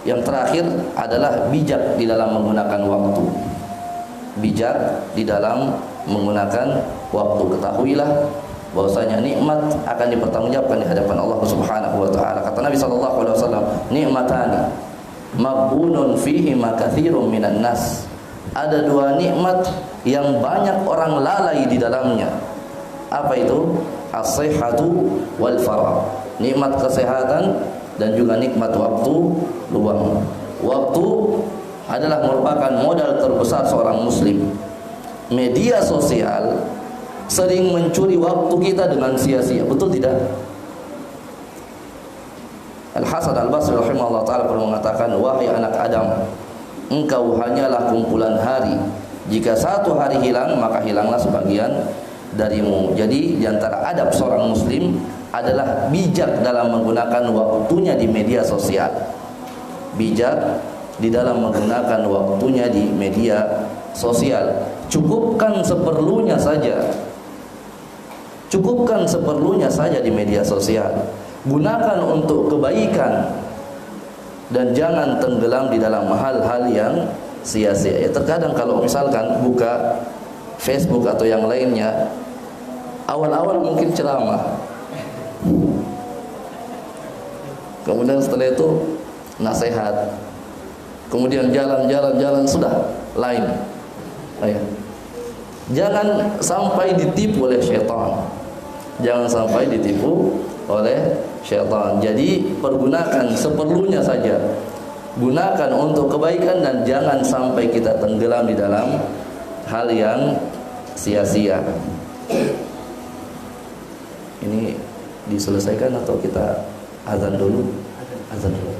yang terakhir adalah bijak di dalam menggunakan waktu. Bijak di dalam menggunakan waktu. Ketahuilah bahwasanya nikmat akan dipertanggungjawabkan di hadapan Allah Subhanahu wa taala. Kata Nabi sallallahu alaihi wasallam, nikmatani maghbunun fihi ma katsirun minan nas. Ada dua nikmat yang banyak orang lalai di dalamnya. Apa itu? As-sihhatu wal faragh. Nikmat kesehatan dan juga nikmat waktu luang. Waktu adalah merupakan modal terbesar seorang muslim. media sosial sering mencuri waktu kita dengan sia-sia, betul tidak? Al-Hasan Al-Basri rahimahullah ta'ala pernah mengatakan, wahai anak Adam, engkau hanyalah kumpulan hari. Jika satu hari hilang, maka hilanglah sebagian darimu. Jadi di antara adab seorang muslim adalah bijak dalam menggunakan waktunya di media sosial. Bijak di dalam menggunakan waktunya di media sosial. Cukupkan seperlunya saja. Cukupkan seperlunya saja di media sosial. Gunakan untuk kebaikan dan jangan tenggelam di dalam hal-hal yang sia-sia. Ya, terkadang kalau misalkan buka Facebook atau yang lainnya, awal-awal mungkin ceramah, kemudian setelah itu nasihat, kemudian jalan sudah lain. Ya. Jangan sampai ditipu oleh syaitan. Jangan sampai ditipu oleh syaitan. Jadi pergunakan seperlunya saja. Gunakan untuk kebaikan dan jangan sampai kita tenggelam di dalam hal yang sia-sia. Ini diselesaikan atau kita azan dulu? Azan dulu.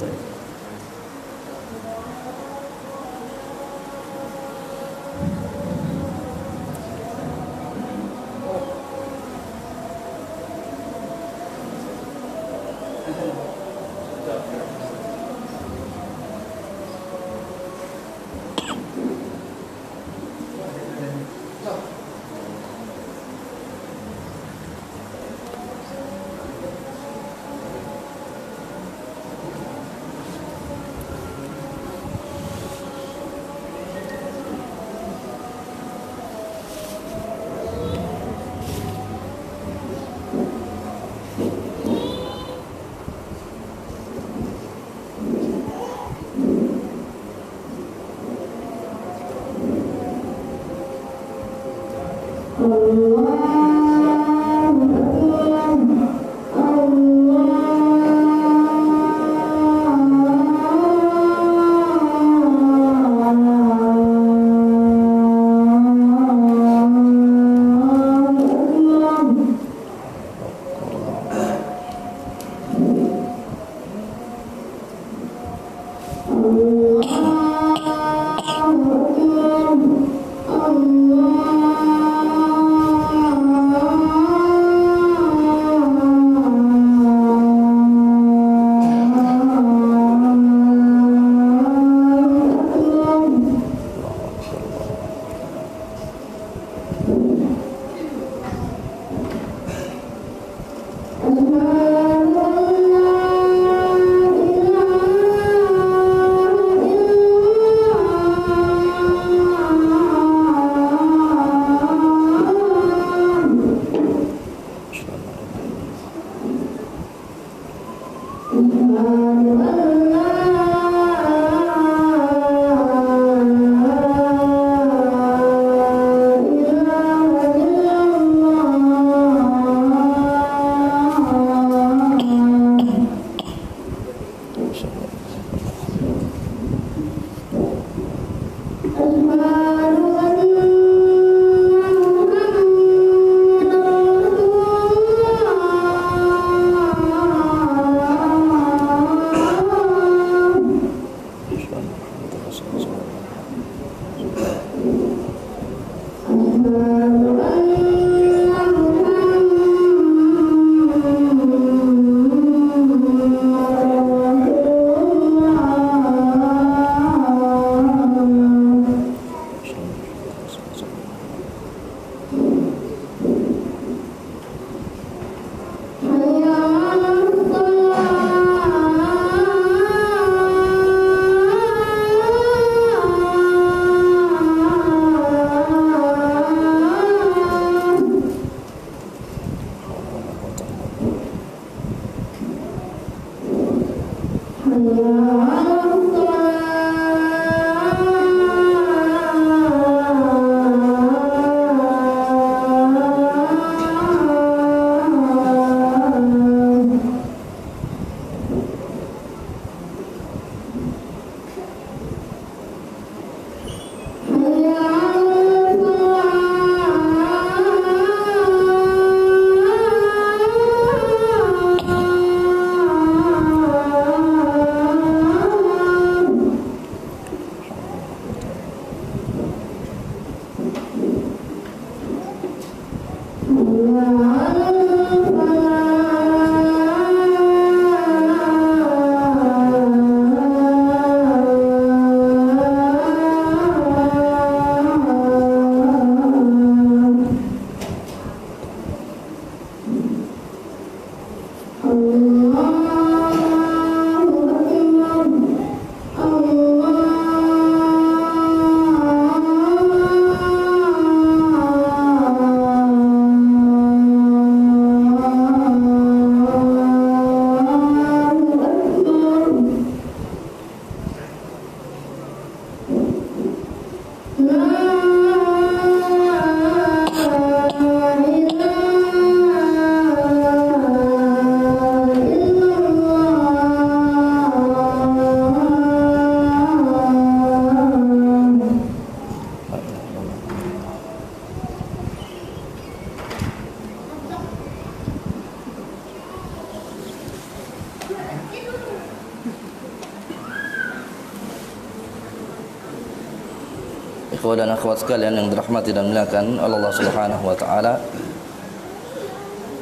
Ikhwan dan akhwat sekalian yang dirahmati dan dimuliakan Allah Subhanahu wa taala.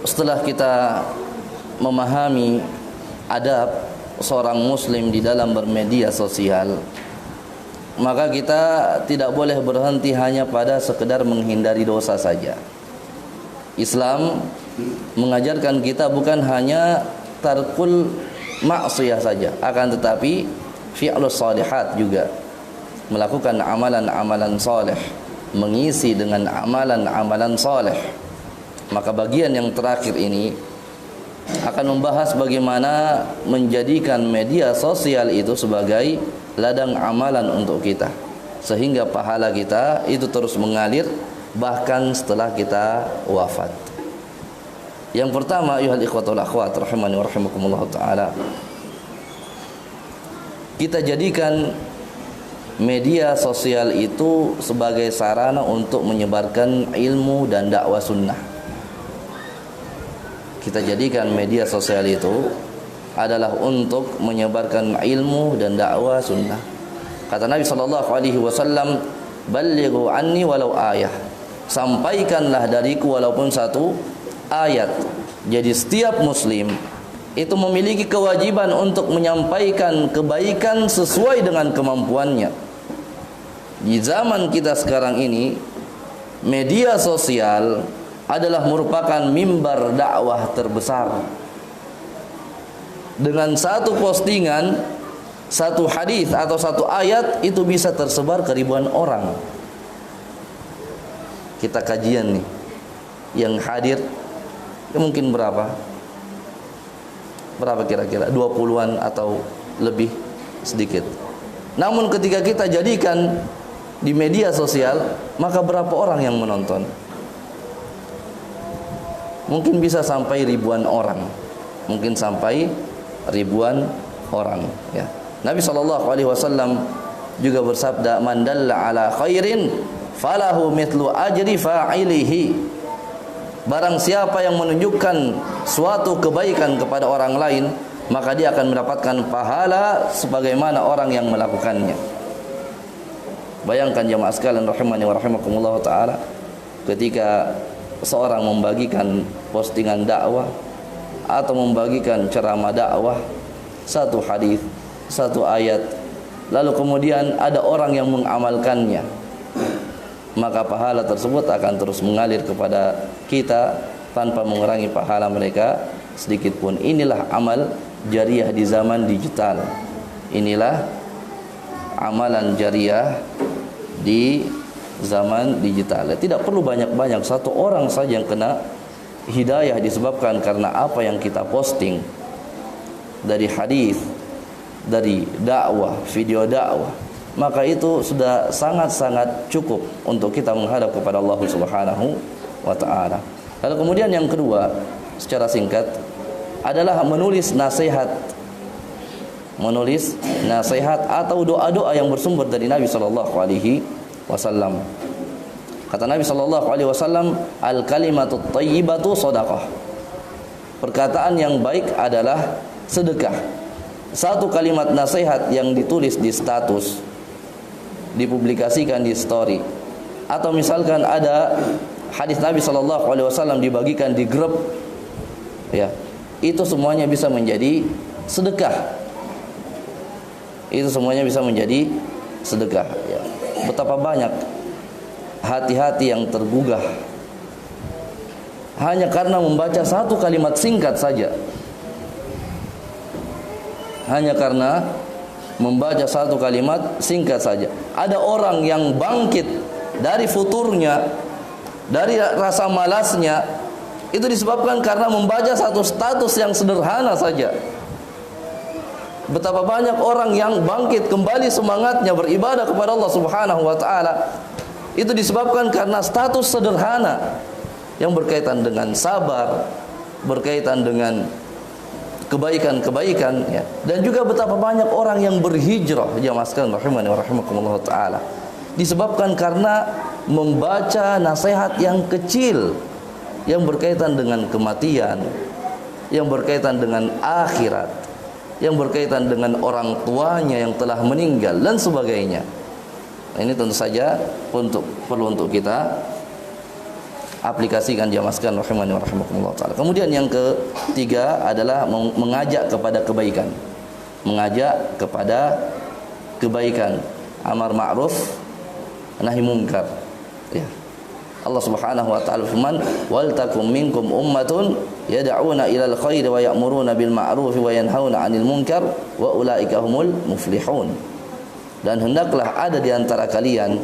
Setelah kita memahami adab seorang muslim di dalam bermedia sosial, maka kita tidak boleh berhenti hanya pada sekedar menghindari dosa saja. Islam mengajarkan kita bukan hanya tarkul maksiyah saja, akan tetapi fi'lus shalihat juga, melakukan amalan-amalan soleh, mengisi dengan amalan-amalan soleh. Maka bagian yang terakhir ini akan membahas bagaimana menjadikan media sosial itu sebagai ladang amalan untuk kita, sehingga pahala kita itu terus mengalir bahkan setelah kita wafat. Yang pertama, ayuhal ikhwatul akhwat rahimani wa rahimakumullah ta'ala, kita jadikan media sosial itu sebagai sarana untuk menyebarkan ilmu dan dakwah sunnah. Kita jadikan media sosial itu adalah untuk menyebarkan ilmu dan dakwah sunnah. Kata Nabi SAW, "Ballighu anni walau ayah." Sampaikanlah dariku walaupun satu ayat. Jadi setiap muslim itu memiliki kewajiban untuk menyampaikan kebaikan sesuai dengan kemampuannya. Di zaman kita sekarang ini, media sosial adalah merupakan mimbar dakwah terbesar. Dengan satu postingan, satu hadis atau satu ayat itu bisa tersebar ke ribuan orang. Kita kajian nih, yang hadir mungkin berapa? Berapa kira-kira? 20-an atau lebih sedikit. Namun ketika kita jadikan di media sosial, maka berapa orang yang menonton? Mungkin bisa sampai ribuan orang. Mungkin sampai ribuan orang, ya. Nabi SAW juga bersabda, "Man dalla ala khairin falahu mithlu ajri fa'ilihi." Barang siapa yang menunjukkan suatu kebaikan kepada orang lain, maka dia akan mendapatkan pahala sebagaimana orang yang melakukannya. Bayangkan jemaah sekalian rahimani wa rahimakumullah ta'ala, ketika seorang membagikan postingan dakwah atau membagikan ceramah dakwah, satu hadis, satu ayat, lalu kemudian ada orang yang mengamalkannya, maka pahala tersebut akan terus mengalir kepada kita tanpa mengurangi pahala mereka sedikit pun. Inilah amal jariah di zaman digital. Inilah amalan jariah di zaman digital. Tidak perlu banyak-banyak, satu orang saja yang kena hidayah disebabkan karena apa yang kita posting, dari hadis, dari dakwah, video dakwah, maka itu sudah sangat-sangat cukup untuk kita menghadap kepada Allah Subhanahu wa ta'ala. Lalu kemudian yang kedua, secara singkat, adalah menulis nasihat. Menulis nasihat atau doa-doa yang bersumber dari Nabi sallallahu alaihi wasallam. Kata Nabi sallallahu alaihi wasallam, "Al-kalimatut thayyibatu shadaqah." Perkataan yang baik adalah sedekah. Satu kalimat nasihat yang ditulis di status, dipublikasikan di story, atau misalkan ada hadis Nabi SAW dibagikan di grup, ya, itu semuanya bisa menjadi sedekah. Itu semuanya bisa menjadi sedekah. Ya. Betapa banyak hati-hati yang tergugah hanya karena membaca satu kalimat singkat saja. Hanya karena membaca satu kalimat singkat saja. Ada orang yang bangkit dari futurnya, dari rasa malasnya, itu disebabkan karena membaca satu status yang sederhana saja. Betapa banyak orang yang bangkit kembali semangatnya beribadah kepada Allah Subhanahu wa taala, itu disebabkan karena status sederhana yang berkaitan dengan sabar, berkaitan dengan kebaikan-kebaikan, ya. Dan juga betapa banyak orang yang berhijrah, jamaah sekalian rahimani wa rahimakumullah taala, disebabkan karena membaca nasihat yang kecil yang berkaitan dengan kematian, yang berkaitan dengan akhirat, yang berkaitan dengan orang tuanya yang telah meninggal dan sebagainya. Ini tentu saja perlu untuk kita aplikasikan, jamaah sekalian rahimani wa rahimakumullah taala. Kemudian yang ketiga adalah mengajak kepada kebaikan. Mengajak kepada kebaikan, amar ma'ruf nahi munkar. Ya. Allah Subhanahu wa taala firman, "Wal takum minkum ummatun yad'una ilal khairi wa ya'muruna bil ma'ruf wa yanhauna 'anil munkar wa ulaika humul muflihun." Dan hendaklah ada di antara kalian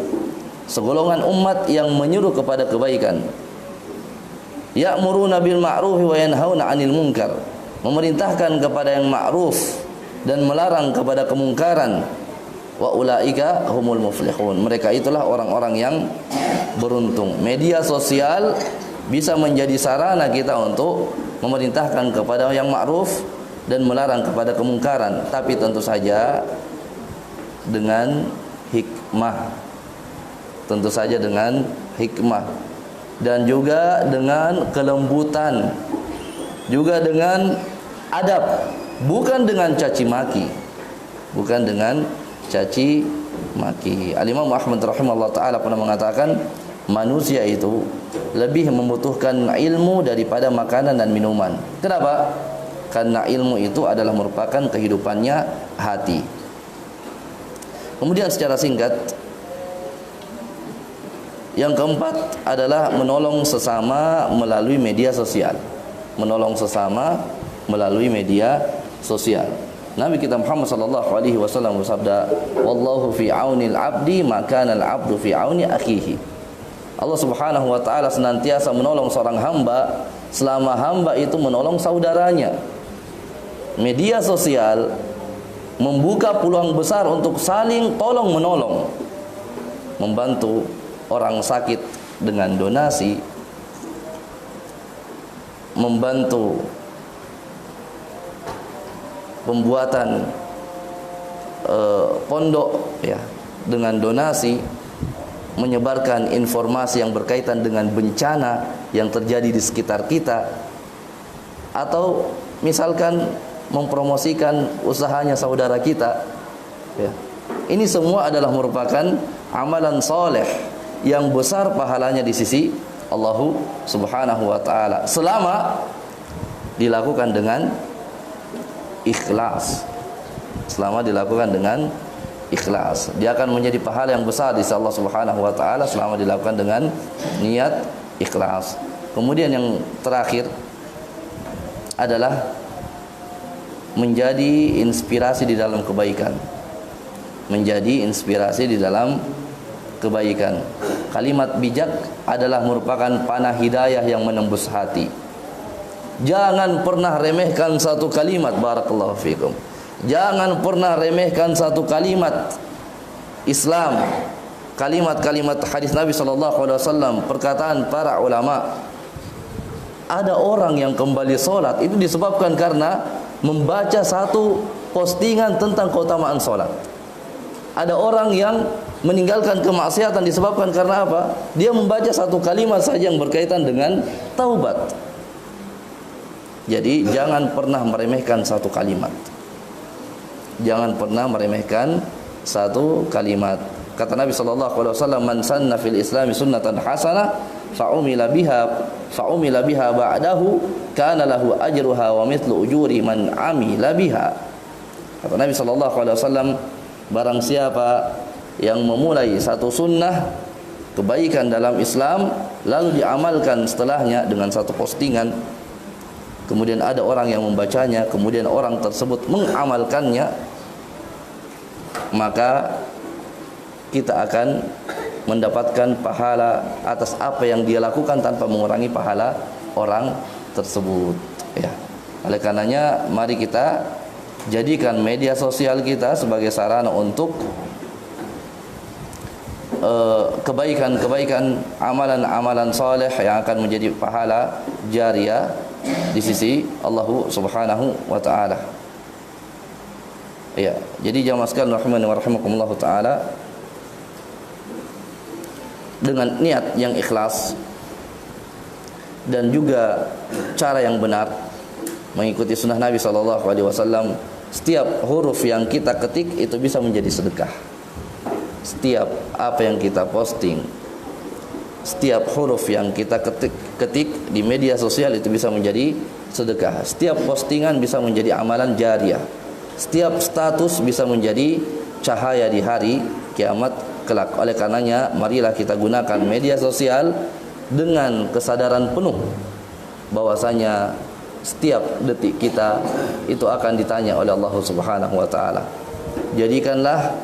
segolongan umat yang menyuruh kepada kebaikan. Ya'muruna bil ma'ruf wa yanhauna 'anil munkar, memerintahkan kepada yang ma'ruf dan melarang kepada kemungkaran. Wa ulaika humul muflihun, mereka itulah orang-orang yang beruntung. Media sosial bisa menjadi sarana kita untuk memerintahkan kepada yang ma'ruf dan melarang kepada kemungkaran, tapi tentu saja dengan hikmah. Tentu saja dengan hikmah, dan juga dengan kelembutan, juga dengan adab, bukan dengan caci maki, bukan dengan caci maki. Al-Imam Ahmad rahimahullah taala pernah mengatakan, manusia itu lebih membutuhkan ilmu daripada makanan dan minuman. Kenapa? Karena ilmu itu adalah merupakan kehidupannya hati. Kemudian secara singkat, yang keempat adalah menolong sesama melalui media sosial. Menolong sesama melalui media sosial. Nabi kita Muhammad sallallahu alaihi wasallam bersabda, "Wallahu fi aunil 'abdi ma kana al-'abdu fi auni akhihi." Allah Subhanahu wa taala senantiasa menolong seorang hamba selama hamba itu menolong saudaranya. Media sosial membuka peluang besar untuk saling tolong menolong. Membantu orang sakit dengan donasi, membantu pembuatan pondok, ya, dengan donasi, menyebarkan informasi yang berkaitan dengan bencana yang terjadi di sekitar kita, atau misalkan mempromosikan usahanya saudara kita, ya. Ini semua adalah merupakan amalan soleh yang besar pahalanya di sisi Allah Subhanahu wa taala, selama dilakukan dengan ikhlas. Selama dilakukan dengan ikhlas, dia akan menjadi pahala yang besar di sisi Allah Subhanahu wa taala selama dilakukan dengan niat ikhlas. Kemudian yang terakhir adalah menjadi inspirasi di dalam kebaikan. Menjadi inspirasi di dalam kebaikan. Kalimat bijak adalah merupakan panah hidayah yang menembus hati. Jangan pernah remehkan satu kalimat, barakallahu fikum. Jangan pernah remehkan satu kalimat Islam, kalimat-kalimat hadis Nabi SAW, perkataan para ulama. Ada orang yang kembali sholat itu disebabkan karena membaca satu postingan tentang keutamaan sholat. Ada orang yang meninggalkan kemaksiatan disebabkan karena apa? Dia membaca satu kalimat saja yang berkaitan dengan taubat. Jadi jangan pernah meremehkan satu kalimat. Jangan pernah meremehkan satu kalimat. Kata Nabi SAW, "Man sanna fil Islami sunnatan hasanah fa'umila biha ba'dahu kana lahu ajruha wa mithlu ujuri man amila biha. Kata Nabi sallallahu alaihi wasallam, barang siapa yang memulai satu sunnah kebaikan dalam Islam lalu diamalkan setelahnya dengan satu postingan, kemudian ada orang yang membacanya, kemudian orang tersebut mengamalkannya, maka kita akan mendapatkan pahala atas apa yang dia lakukan tanpa mengurangi pahala orang tersebut, ya. Oleh karenanya mari kita jadikan media sosial kita sebagai sarana untuk kebaikan-kebaikan, amalan-amalan saleh yang akan menjadi pahala jariyah di sisi Allah Subhanahu wa taala. Ya, jadi jamaah sekalian rahimani wa rahimakumullah taala, dengan niat yang ikhlas dan juga cara yang benar mengikuti sunnah Nabi sallallahu alaihi wasallam, setiap huruf yang kita ketik itu bisa menjadi sedekah. Setiap apa yang kita posting, setiap huruf yang kita ketik di media sosial itu bisa menjadi sedekah. Setiap postingan bisa menjadi amalan jariyah. Setiap status bisa menjadi cahaya di hari kiamat kelak. Oleh karenanya marilah kita gunakan media sosial dengan kesadaran penuh bahwasanya setiap detik kita itu akan ditanya oleh Allah Subhanahu wa taala. Jadikanlah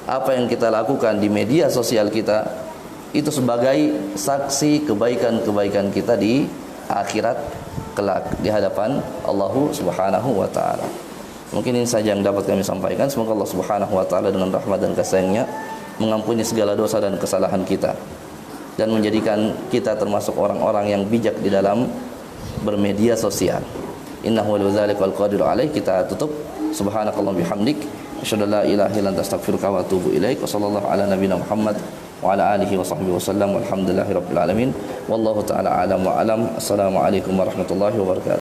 apa yang kita lakukan di media sosial kita itu sebagai saksi kebaikan-kebaikan kita di akhirat kelak di hadapan Allah Subhanahu wa taala. Mungkin ini saja yang dapat kami sampaikan. Semoga Allah Subhanahu wa taala dengan rahmat dan kasih-Nya mengampuni segala dosa dan kesalahan kita dan menjadikan kita termasuk orang-orang yang bijak di dalam bermedia sosial. Innahu walidzalika wal qadiru alaih. Kita tutup. Subhanakallahumma bihamdik, asyhadu an la ilaha illa anta astaghfiruka wa atubu ilaik. Wa sallallahu ala nabiyyina Muhammad wa ala alihi wa sahbihi wasallam. Walhamdulillahirabbil alamin. Wallahu taala alam wa alam. Assalamualaikum warahmatullahi wabarakatuh.